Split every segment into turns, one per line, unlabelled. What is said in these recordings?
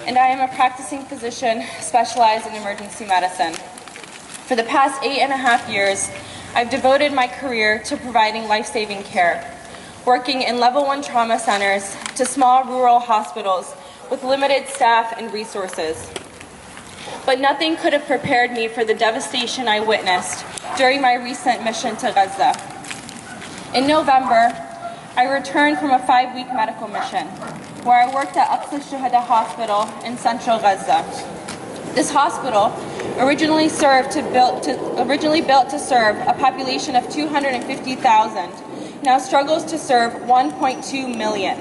and I am a practicing physician specialized in emergency medicine. For the past 8.5 years, I've devoted my career to providing life-saving care, working in level 1 trauma centers to small rural hospitals with limited staff and resources. But nothing could have prepared me for the devastation I witnessed during my recent mission to Gaza. In November, I returned from a 5-week medical mission where I worked at Aqsa Shuhada Hospital in central Gaza. This hospital, originally built to serve a population of 250,000, now struggles to serve 1.2 million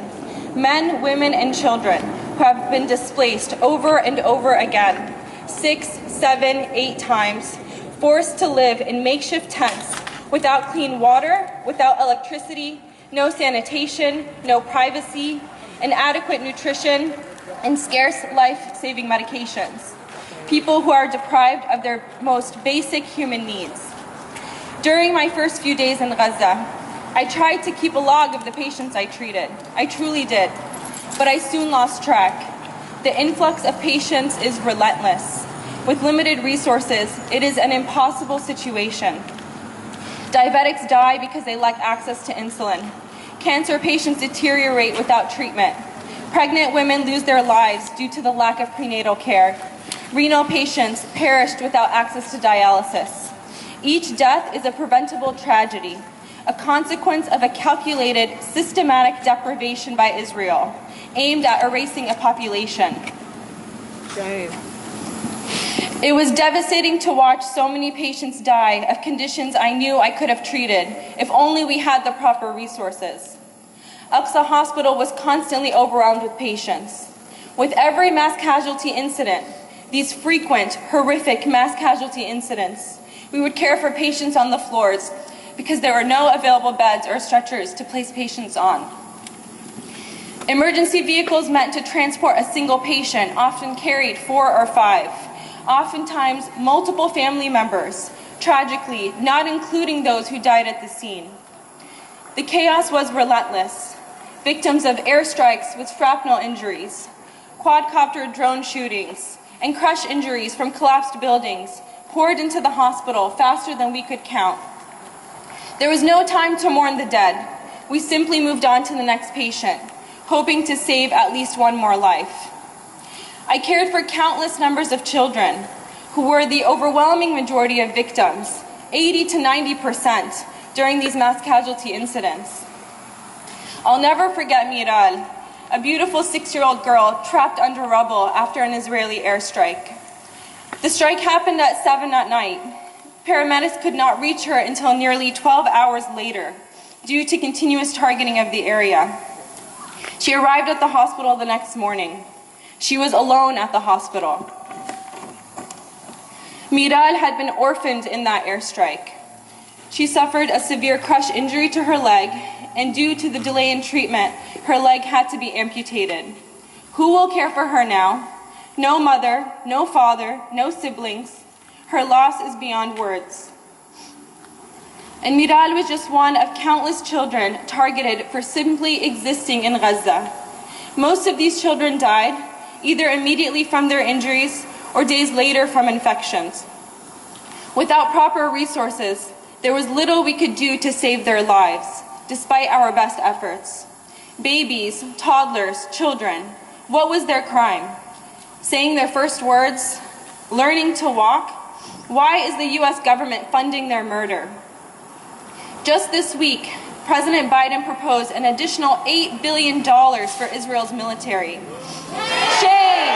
men, women, and children who have been displaced over and over again, 6, 7, 8 times, forced to live in makeshift tents without clean water, without electricity, no sanitation, no privacy, inadequate nutrition, and scarce life-saving medications. People who are deprived of their most basic human needs. During my first few days in Gaza, I tried to keep a log of the patients I treated. I truly did, but I soon lost track. The influx of patients is relentless. With limited resources, it is an impossible situation. Diabetics die because they lack access to insulin. Cancer patients deteriorate without treatment. Pregnant women lose their lives due to the lack of prenatal care. Renal patients perished without access to dialysis. Each death is a preventable tragedy, a consequence of a calculated, systematic deprivation by Israel, aimed at erasing a population.
Shame.
It was devastating to watch so many patients die of conditions I knew I could have treated if only we had the proper resources. Aqsa Hospital was constantly overwhelmed with patients. With every mass casualty incident, these frequent, horrific mass casualty incidents, we would care for patients on the floors because there were no available beds or stretchers to place patients on. Emergency vehicles meant to transport a single patient often carried 4 or 5. Oftentimes multiple family members, tragically not including those who died at the scene. The chaos was relentless. Victims of airstrikes with shrapnel injuries, quadcopter drone shootings, and crush injuries from collapsed buildings poured into the hospital faster than we could count. There was no time to mourn the dead. We simply moved on to the next patient, hoping to save at least one more life. I cared for countless numbers of children who were the overwhelming majority of victims, 80 to 90% during these mass casualty incidents. I'll never forget Miral, a beautiful 6-year-old girl trapped under rubble after an Israeli airstrike. The strike happened at 7 at night. Paramedics could not reach her until nearly 12 hours later due to continuous targeting of the area. She arrived at the hospital the next morning. She was alone at the hospital. Miral had been orphaned in that airstrike. She suffered a severe crush injury to her leg, and due to the delay in treatment, her leg had to be amputated. Who will care for her now? No mother, no father, no siblings. Her loss is beyond words. And Miral was just one of countless children targeted for simply existing in Gaza. Most of these children died either immediately from their injuries or days later from infections. Without proper resources, there was little we could do to save their lives, despite our best efforts. Babies, toddlers, children, what was their crime? Saying their first words? Learning to walk? Why is the US government funding their murder? Just this week, President Biden proposed an additional $8 billion for Israel's military. Shame!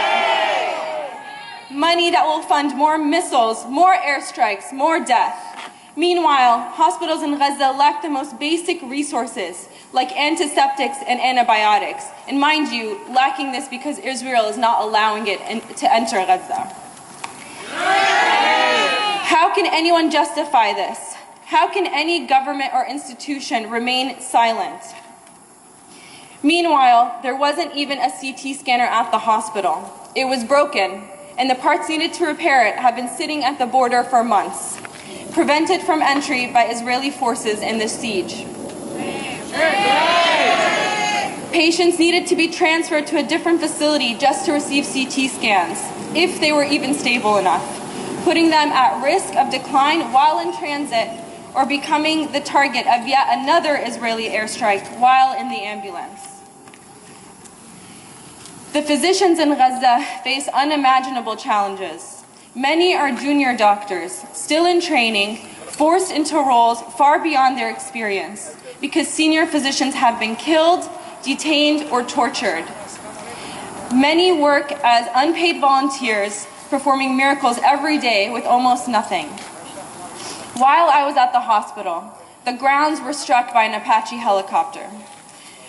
Money that will fund more missiles, more airstrikes, more death. Meanwhile, hospitals in Gaza lack the most basic resources, like antiseptics and antibiotics. And mind you, lacking this because Israel is not allowing it to enter Gaza. How can anyone justify this? How can any government or institution remain silent? Meanwhile, there wasn't even a CT scanner at the hospital. It was broken, and the parts needed to repair it have been sitting at the border for months, prevented from entry by Israeli forces in this siege. patients needed to be transferred to a different facility just to receive CT scans, if they were even stable enough, putting them at risk of decline while in transit or becoming the target of yet another Israeli airstrike while in the ambulance. The physicians in Gaza face unimaginable challenges. Many are junior doctors, still in training, forced into roles far beyond their experience because senior physicians have been killed, detained, or tortured. Many work as unpaid volunteers, performing miracles every day with almost nothing. While I was at the hospital, the grounds were struck by an Apache helicopter.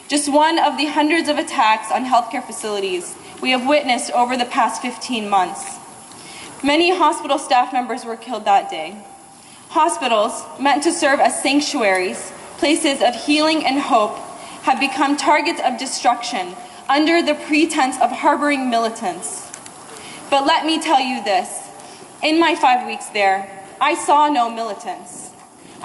Just one of the hundreds of attacks on healthcare facilities we have witnessed over the past 15 months. Many hospital staff members were killed that day. Hospitals, meant to serve as sanctuaries, places of healing and hope, have become targets of destruction under the pretense of harboring militants. But let me tell you this, in my 5 weeks there, I saw no militants.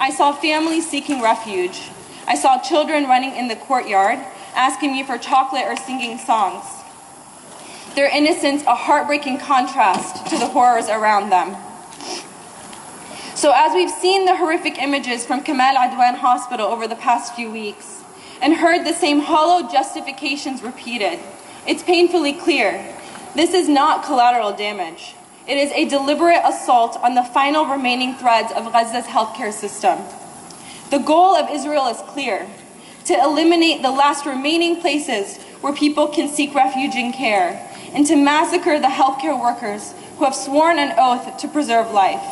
I saw families seeking refuge. I saw children running in the courtyard, asking me for chocolate or singing songs. Their innocence a heartbreaking contrast to the horrors around them. So as we've seen the horrific images from Kamal Adwan Hospital over the past few weeks, and heard the same hollow justifications repeated, it's painfully clear this is not collateral damage. It is a deliberate assault on the final remaining threads of Gaza's healthcare system. The goal of Israel is clear: to eliminate the last remaining places where people can seek refuge and care, and to massacre the healthcare workers who have sworn an oath to preserve life.